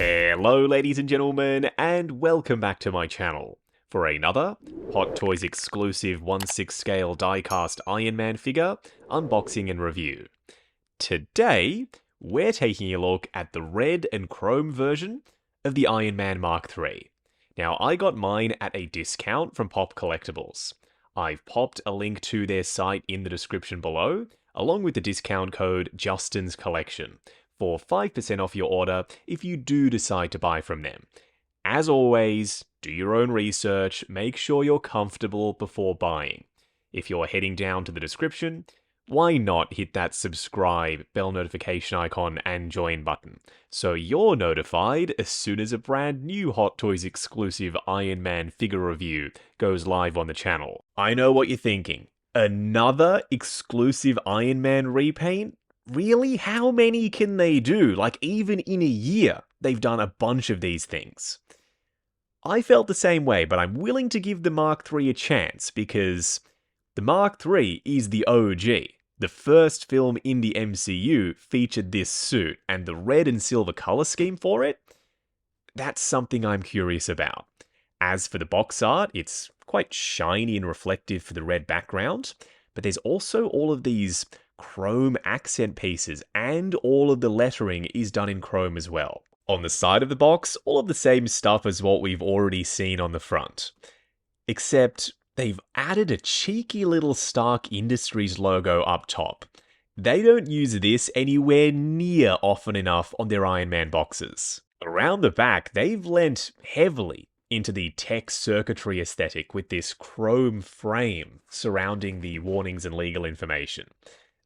Hello ladies and gentlemen, and welcome back to my channel for another Hot Toys exclusive 1/6 scale die-cast Iron Man figure unboxing and review. Today, we're taking a look at the red and chrome version of the Iron Man Mark III. Now, I got mine at a discount from Pop Collectibles. I've popped a link to their site in the description below, along with the discount code Justin's Collection, for 5% off your order if you do decide to buy from them. As always, do your own research, make sure you're comfortable before buying. If you're heading down to the description, why not hit that subscribe, bell notification icon, and join button, so you're notified as soon as a brand new Hot Toys exclusive Iron Man figure review goes live on the channel. I know what you're thinking. Another exclusive Iron Man repaint? Really? How many can they do? Like, even in a year, they've done a bunch of these things. I felt the same way, but I'm willing to give the Mark III a chance, because the Mark III is the OG. The first film in the MCU featured this suit, and the red and silver color scheme for it? That's something I'm curious about. As for the box art, it's quite shiny and reflective for the red background, but there's also all of these chrome accent pieces, and all of the lettering is done in chrome as well. On the side of the box, all of the same stuff as what we've already seen on the front. Except they've added a cheeky little Stark Industries logo up top. They don't use this anywhere near often enough on their Iron Man boxes. Around the back, they've lent heavily into the tech circuitry aesthetic with this chrome frame surrounding the warnings and legal information.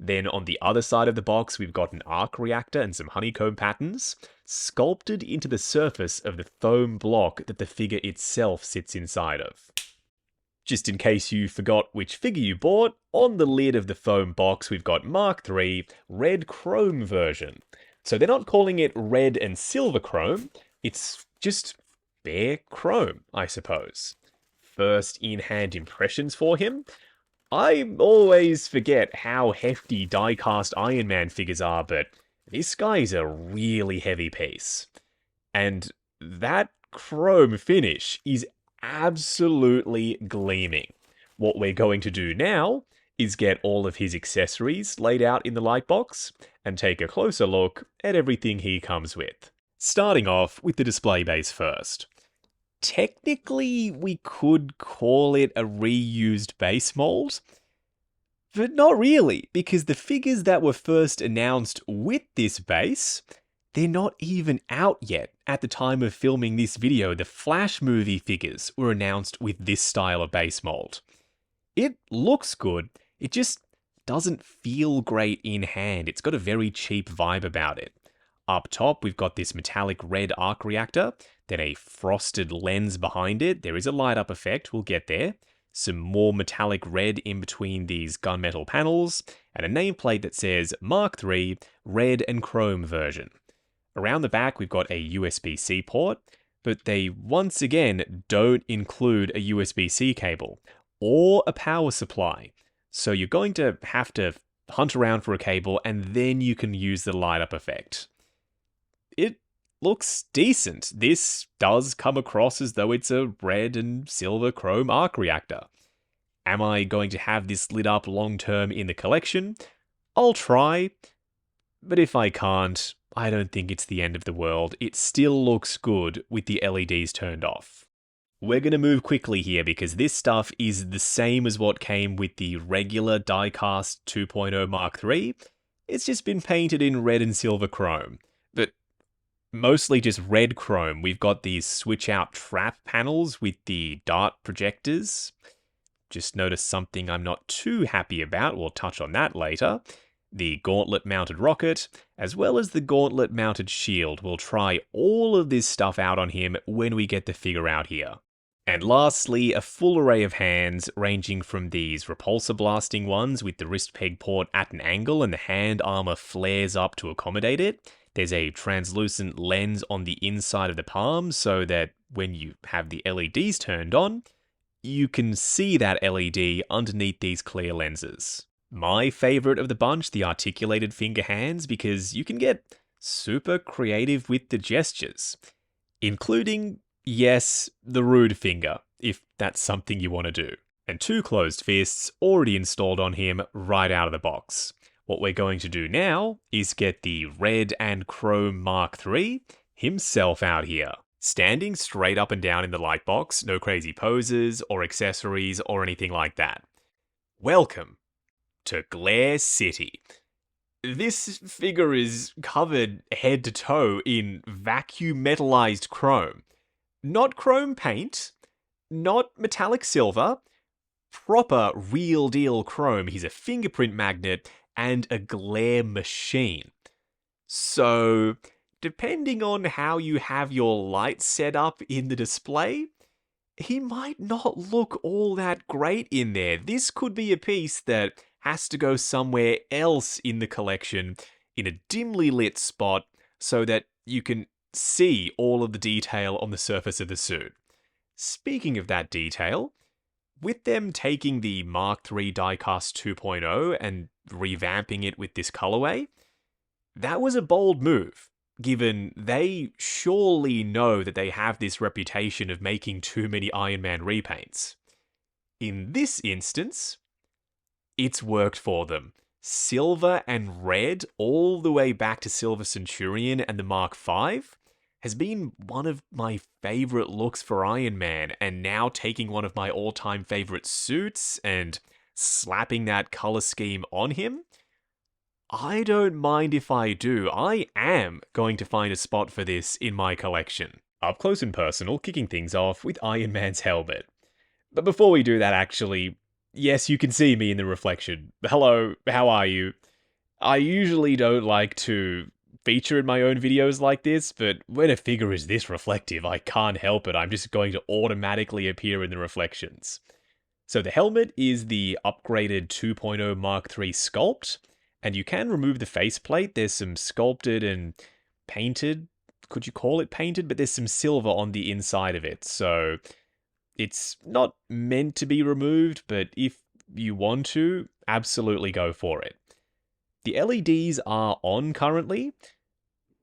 Then on the other side of the box, we've got an arc reactor and some honeycomb patterns sculpted into the surface of the foam block that the figure itself sits inside of. Just in case you forgot which figure you bought, on the lid of the foam box we've got Mark III red chrome version. So they're not calling it red and silver chrome, it's just bare chrome, I suppose. First in-hand impressions for him? I always forget how hefty die-cast Iron Man figures are, but this guy is a really heavy piece. And that chrome finish is absolutely gleaming. What we're going to do now is get all of his accessories laid out in the light box and take a closer look at everything he comes with. Starting off with the display base first. Technically, we could call it a reused base mold, but not really, because the figures that were first announced with this base, they're not even out yet. At the time of filming this video, the Flash movie figures were announced with this style of base mold. It looks good, it just doesn't feel great in hand. It's got a very cheap vibe about it. Up top, we've got this metallic red arc reactor, then a frosted lens behind it. There is a light up effect, we'll get there. Some more metallic red in between these gunmetal panels, and a nameplate that says Mark III red and chrome version. Around the back, we've got a USB-C port, but they once again don't include a USB-C cable or a power supply. So you're going to have to hunt around for a cable, and then you can use the light up effect. It looks decent. This does come across as though it's a red and silver chrome arc reactor. Am I going to have this lit up long term in the collection? I'll try, but if I can't, I don't think it's the end of the world. It still looks good with the LEDs turned off. We're going to move quickly here because this stuff is the same as what came with the regular diecast 2.0 Mark III. It's just been painted in red and silver chrome, but mostly just red chrome. We've got these switch out trap panels with the dart projectors. Just noticed something I'm not too happy about. We'll touch on that later. The gauntlet mounted rocket, as well as the gauntlet mounted shield. We'll try all of this stuff out on him when we get the figure out here. And lastly, a full array of hands, ranging from these repulsor blasting ones with the wrist peg port at an angle and the hand armor flares up to accommodate it. There's a translucent lens on the inside of the palm so that when you have the LEDs turned on, you can see that LED underneath these clear lenses. My favorite of the bunch, the articulated finger hands, because you can get super creative with the gestures, including, yes, the rude finger, if that's something you want to do. And two closed fists already installed on him right out of the box. What we're going to do now is get the red and chrome Mark III himself out here. Standing straight up and down in the light box, no crazy poses or accessories or anything like that. Welcome to Glare City. This figure is covered head to toe in vacuum metallized chrome. Not chrome paint, not metallic silver, proper real deal chrome. He's a fingerprint magnet and a glare machine. So, depending on how you have your light set up in the display, he might not look all that great in there. This could be a piece that has to go somewhere else in the collection in a dimly lit spot so that you can see all of the detail on the surface of the suit. Speaking of that detail, with them taking the Mark III Diecast 2.0 and revamping it with this colorway, that was a bold move, given they surely know that they have this reputation of making too many Iron Man repaints. In this instance, it's worked for them. Silver and red, all the way back to Silver Centurion and the Mark V, has been one of my favorite looks for Iron Man, and now taking one of my all-time favorite suits and slapping that color scheme on him, I don't mind if I do. I am going to find a spot for this in my collection. Up close and personal, kicking things off with Iron Man's helmet. But before we do that, actually, yes, you can see me in the reflection. Hello, how are you? I usually don't like to feature in my own videos like this, but when a figure is this reflective, I can't help it. I'm just going to automatically appear in the reflections. So the helmet is the upgraded 2.0 Mark III sculpt, and you can remove the faceplate. There's some sculpted and painted, could you call it painted? But there's some silver on the inside of it, so it's not meant to be removed, but if you want to, absolutely go for it. The LEDs are on currently,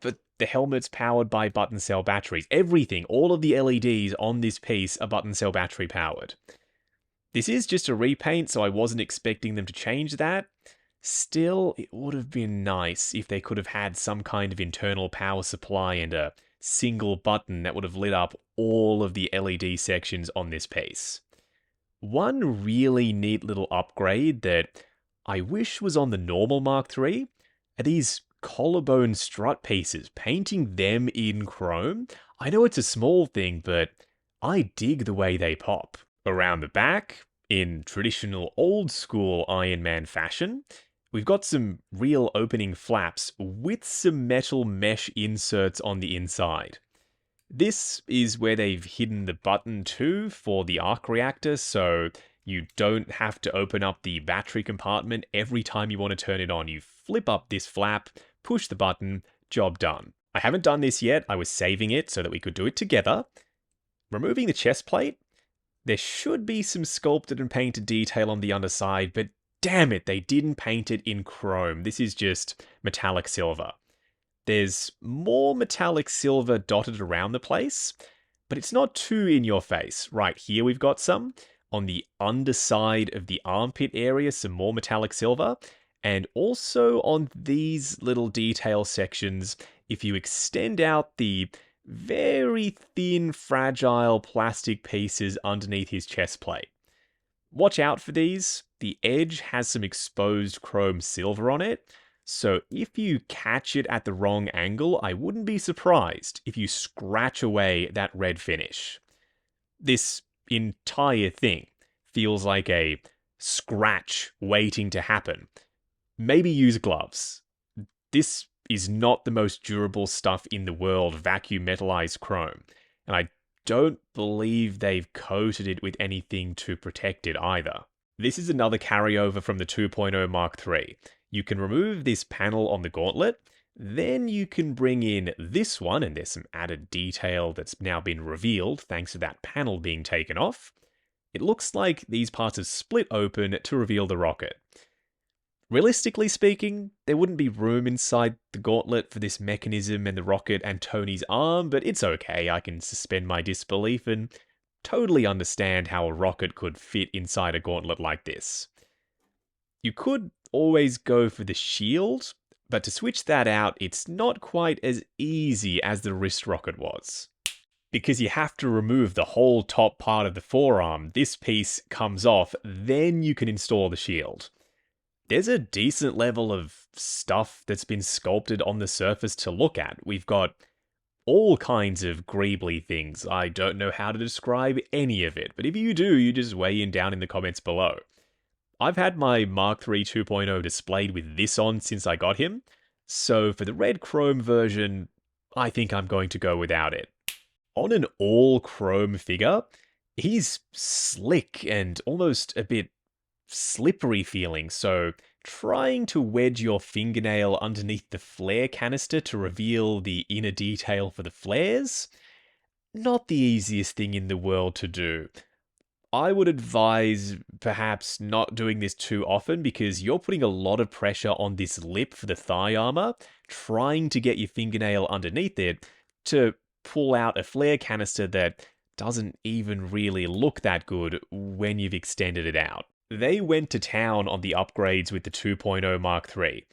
but the helmet's powered by button cell batteries. Everything, all of the LEDs on this piece are button cell battery powered. This is just a repaint, so I wasn't expecting them to change that. Still, it would have been nice if they could have had some kind of internal power supply and a single button that would have lit up all of the LED sections on this piece. One really neat little upgrade that I wish was on the normal Mark III are these collarbone strut pieces, painting them in chrome. I know it's a small thing, but I dig the way they pop. Around the back, in traditional old school Iron Man fashion, we've got some real opening flaps with some metal mesh inserts on the inside. This is where they've hidden the button too for the arc reactor, so you don't have to open up the battery compartment every time you want to turn it on. You flip up this flap, push the button, job done. I haven't done this yet. I was saving it so that we could do it together. Removing the chest plate, there should be some sculpted and painted detail on the underside, but damn it, they didn't paint it in chrome. This is just metallic silver. There's more metallic silver dotted around the place, but it's not too in your face. Right here we've got some. On the underside of the armpit area, some more metallic silver. And also on these little detail sections, if you extend out the very thin, fragile plastic pieces underneath his chest plate. Watch out for these. The edge has some exposed chrome silver on it, so if you catch it at the wrong angle, I wouldn't be surprised if you scratch away that red finish. This entire thing feels like a scratch waiting to happen. Maybe use gloves. This is not the most durable stuff in the world, vacuum metallized chrome, and I don't believe they've coated it with anything to protect it either. This is another carryover from the 2.0 Mark III. You can remove this panel on the gauntlet, then you can bring in this one, and there's some added detail that's now been revealed thanks to that panel being taken off. It looks like these parts have split open to reveal the rocket. Realistically speaking, there wouldn't be room inside the gauntlet for this mechanism and the rocket and Tony's arm, but it's okay, I can suspend my disbelief and totally understand how a rocket could fit inside a gauntlet like this. You could always go for the shield, but to switch that out, it's not quite as easy as the wrist rocket was. Because you have to remove the whole top part of the forearm, this piece comes off, then you can install the shield. There's a decent level of stuff that's been sculpted on the surface to look at. We've got all kinds of greebly things. I don't know how to describe any of it, but if you do, you just weigh in down in the comments below. I've had my Mark III 2.0 displayed with this on since I got him, so for the red chrome version, I think I'm going to go without it. On an all chrome figure, he's slick and almost a bit slippery feeling, so trying to wedge your fingernail underneath the flare canister to reveal the inner detail for the flares, not the easiest thing in the world to do. I would advise perhaps not doing this too often because you're putting a lot of pressure on this lip for the thigh armor, trying to get your fingernail underneath it to pull out a flare canister that doesn't even really look that good when you've extended it out. They went to town on the upgrades with the 2.0 Mark III.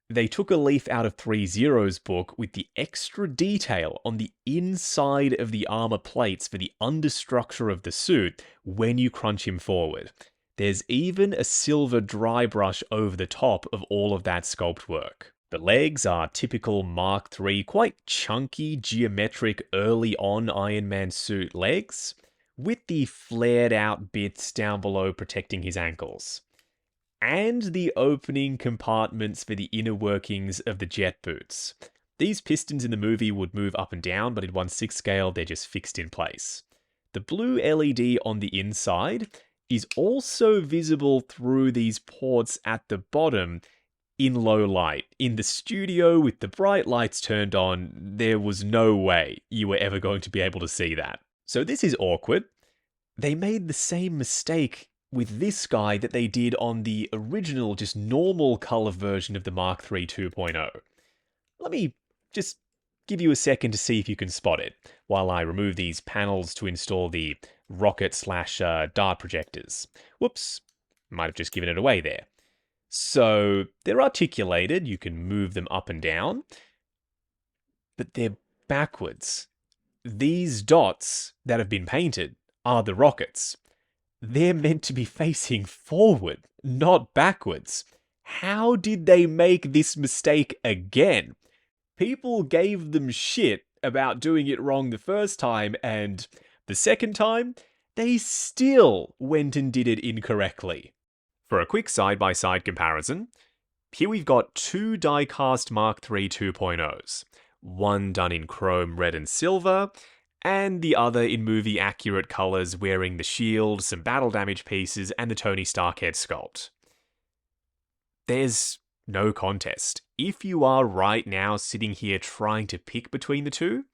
They took a leaf out of 3.0's book with the extra detail on the inside of the armor plates for the understructure of the suit when you crunch him forward. There's even a silver dry brush over the top of all of that sculpt work. The legs are typical Mark III, quite chunky, geometric, early on Iron Man suit legs, with the flared out bits down below protecting his ankles. And the opening compartments for the inner workings of the jet boots. These pistons in the movie would move up and down, but in 1/6 scale, they're just fixed in place. The blue LED on the inside is also visible through these ports at the bottom in low light. In the studio with the bright lights turned on, there was no way you were ever going to be able to see that. So this is awkward. They made the same mistake with this guy that they did on the original, just normal color version of the Mark III 2.0. Let me just give you a second to see if you can spot it, while I remove these panels to install the rocket/dart projectors. Whoops, might have just given it away there. So they're articulated, you can move them up and down, but they're backwards. These dots that have been painted are the rockets. They're meant to be facing forward, not backwards. How did they make this mistake again? People gave them shit about doing it wrong the first time, and the second time, they still went and did it incorrectly. For a quick side-by-side comparison, here we've got two die-cast Mark III 2.0s. One done in chrome, red, and silver, and the other in movie-accurate colours wearing the shield, some battle damage pieces, and the Tony Stark head sculpt. There's no contest. If you are right now sitting here trying to pick between the two,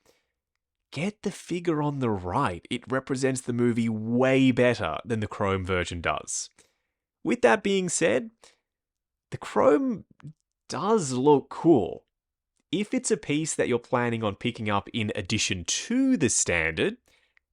get the figure on the right. It represents the movie way better than the chrome version does. With that being said, the chrome does look cool. If it's a piece that you're planning on picking up in addition to the standard,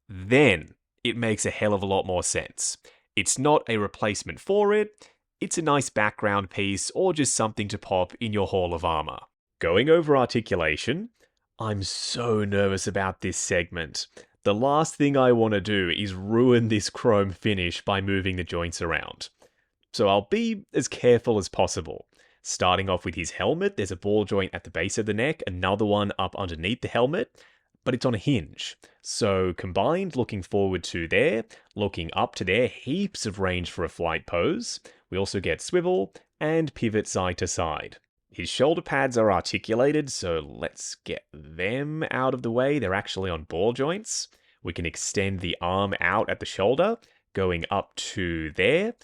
then it makes a hell of a lot more sense. It's not a replacement for it, it's a nice background piece or just something to pop in your Hall of Armor. Going over articulation, I'm so nervous about this segment. The last thing I want to do is ruin this chrome finish by moving the joints around. So I'll be as careful as possible. Starting off with his helmet, there's a ball joint at the base of the neck, another one up underneath the helmet, but it's on a hinge. So combined, looking forward to there, looking up to there, heaps of range for a flight pose. We also get swivel and pivot side to side. His shoulder pads are articulated, so let's get them out of the way. They're actually on ball joints. We can extend the arm out at the shoulder, going up to there.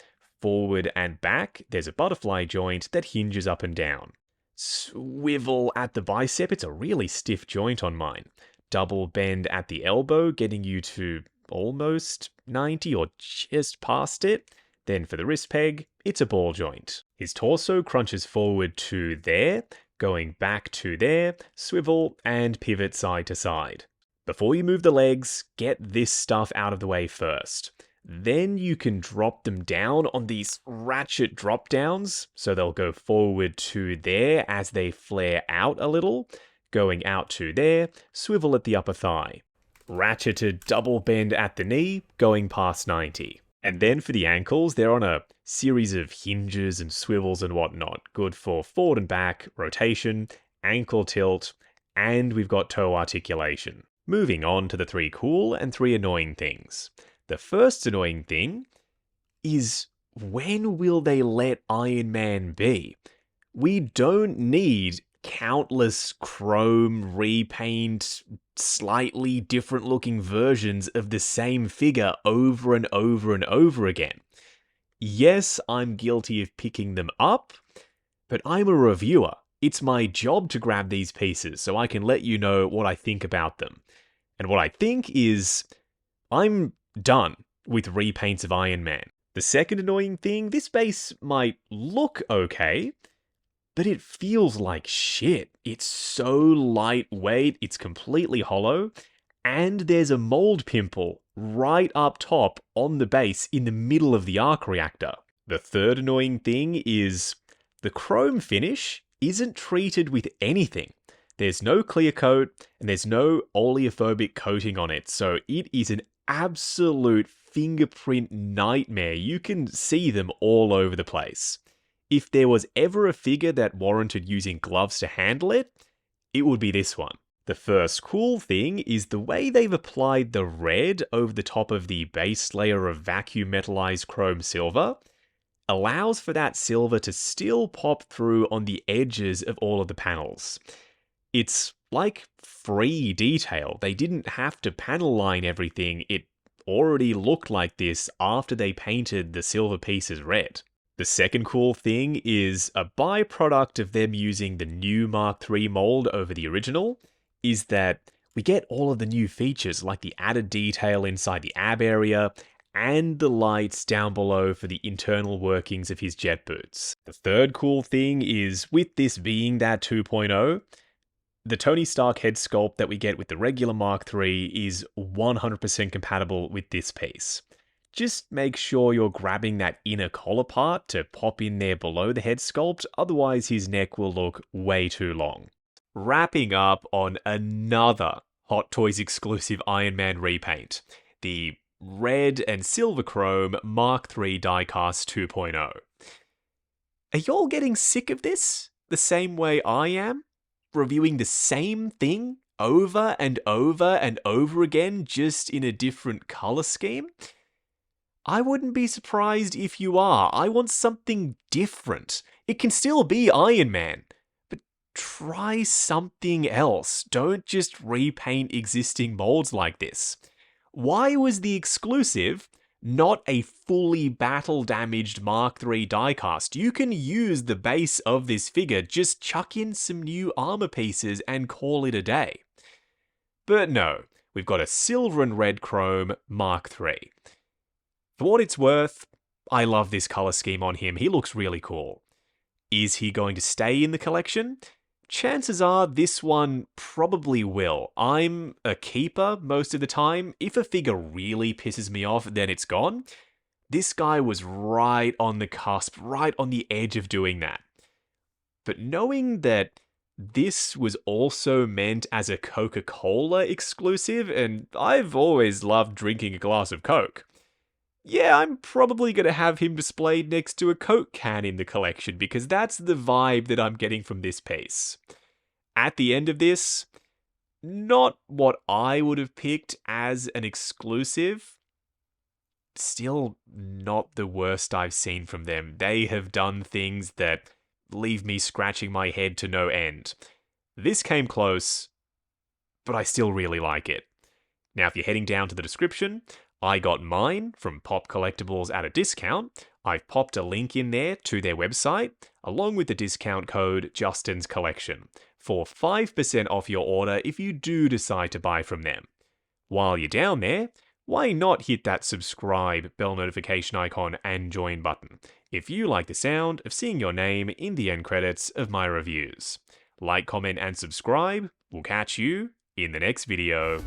Forward and back, there's a butterfly joint that hinges up and down. Swivel at the bicep, it's a really stiff joint on mine. Double bend at the elbow, getting you to almost 90 or just past it. Then for the wrist peg, it's a ball joint. His torso crunches forward to there, going back to there, swivel, and pivot side to side. Before you move the legs, get this stuff out of the way first. Then you can drop them down on these ratchet drop downs, so they'll go forward to there as they flare out a little, going out to there, swivel at the upper thigh. Ratcheted double bend at the knee, going past 90. And then for the ankles, they're on a series of hinges and swivels and whatnot, good for forward and back, rotation, ankle tilt, and we've got toe articulation. Moving on to the 3 cool and 3 annoying things. The first annoying thing is, when will they let Iron Man be? We don't need countless chrome, repaint, slightly different looking versions of the same figure over and over and over again. Yes, I'm guilty of picking them up, but I'm a reviewer. It's my job to grab these pieces so I can let you know what I think about them. And what I think is, I'm done with repaints of Iron Man. The second annoying thing, this base might look okay, but it feels like shit. It's so lightweight, it's completely hollow, and there's a mold pimple right up top on the base in the middle of the arc reactor. The third annoying thing is, the chrome finish isn't treated with anything. There's no clear coat, and there's no oleophobic coating on it, so it is an absolute fingerprint nightmare. You can see them all over the place. If there was ever a figure that warranted using gloves to handle it, it would be this one. The first cool thing is the way they've applied the red over the top of the base layer of vacuum metallized chrome silver allows for that silver to still pop through on the edges of all of the panels. It's like free detail. They didn't have to panel line everything. It already looked like this after they painted the silver pieces red. The second cool thing is, a byproduct of them using the new Mark III mold over the original is that we get all of the new features like the added detail inside the ab area and the lights down below for the internal workings of his jet boots. The third cool thing is, with this being that 2.0, the Tony Stark head sculpt that we get with the regular Mark III is 100% compatible with this piece. Just make sure you're grabbing that inner collar part to pop in there below the head sculpt, otherwise his neck will look way too long. Wrapping up on another Hot Toys exclusive Iron Man repaint, the red and silver chrome Mark III diecast 2.0. Are y'all getting sick of this? The same way I am? Reviewing the same thing over and over and over again, just in a different color scheme? I wouldn't be surprised if you are. I want something different. It can still be Iron Man, but try something else. Don't just repaint existing molds like this. Why was the exclusive not a fully battle-damaged Mark III diecast? You can use the base of this figure, just chuck in some new armor pieces and call it a day. But no, we've got a silver and red chrome Mark III. For what it's worth, I love this color scheme on him. He looks really cool. Is he going to stay in the collection? Chances are this one probably will. I'm a keeper most of the time. If a figure really pisses me off, then it's gone. This guy was right on the cusp, right on the edge of doing that. But knowing that this was also meant as a Coca-Cola exclusive, and I've always loved drinking a glass of Coke, yeah, I'm probably going to have him displayed next to a Coke can in the collection, because that's the vibe that I'm getting from this piece. At the end of this, not what I would have picked as an exclusive. Still not the worst I've seen from them. They have done things that leave me scratching my head to no end. This came close, but I still really like it. Now, if you're heading down to the description, I got mine from Pop Collectibles at a discount. I've popped a link in there to their website, along with the discount code Justin's Collection, for 5% off your order if you do decide to buy from them. While you're down there, why not hit that subscribe, bell notification icon, and join button if you like the sound of seeing your name in the end credits of my reviews. Like, comment, and subscribe. We'll catch you in the next video.